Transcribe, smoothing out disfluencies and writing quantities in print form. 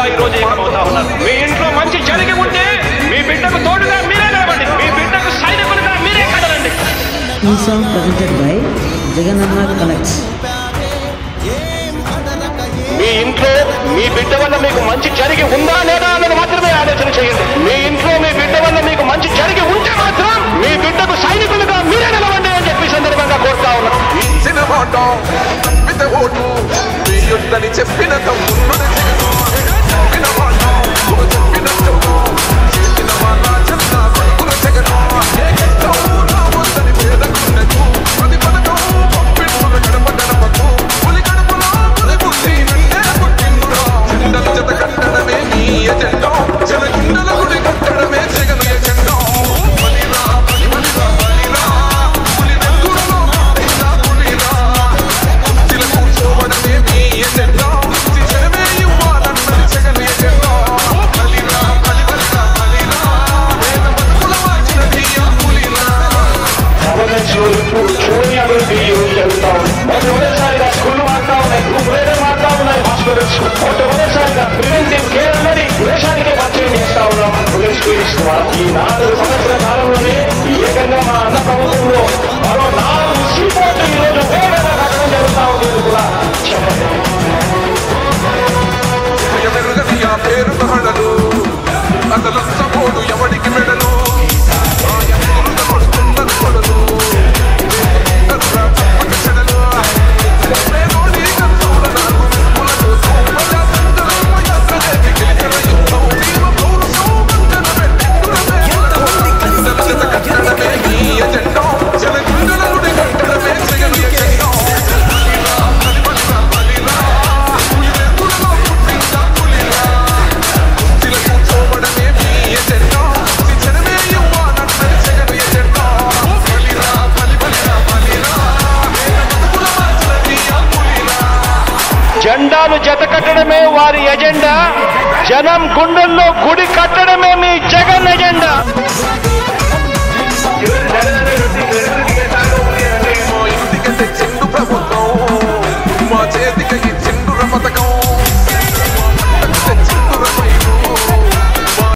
నాయకులుగా ఈ రోజు ఏకమవుతా ఉన్నారు. మీ ఇంట్లో మంచి జరిగి ఉంటే మీ బిడ్డకు తోడుగా మీరే నిలబడి, మీ బిడ్డకు సైనికులుగా మీరే కదలండి. ఈ song presented by Jagananna collects. మీ ఇంట్లో మీ బిడ్డ వల్ల మీకు మంచి జరిగి ఉందా లేదా అన్నది మాత్రమే ఆలోచన చేయండి. మీ ఇంట్లో మీ బిడ్డ వల్ల మీకు మంచి జరిగి ఉంటే మాత్రం మీ బిడ్డకు సైనికులుగా మీరే నిలవండి అని చెప్పి సందర్భంగా కోరుతా ఉన్నాం. చెప్పిన ఈ 4 సంవత్సరాల కాలంలోనే ఏకంగా మా అన్న ప్రభుత్వంలో మరో 4 సీపోర్టు ఈరోజు వేగంగా కట్టడం జరుగుతా ఉంది కూడా చెప్పండి. ఎవరికి మెడలు జెండాలు జత కట్టడమే వారి ఎజెండా, జనం గుండెల్లో గుడి కట్టడమే మీ జగన్ ఎజెండా.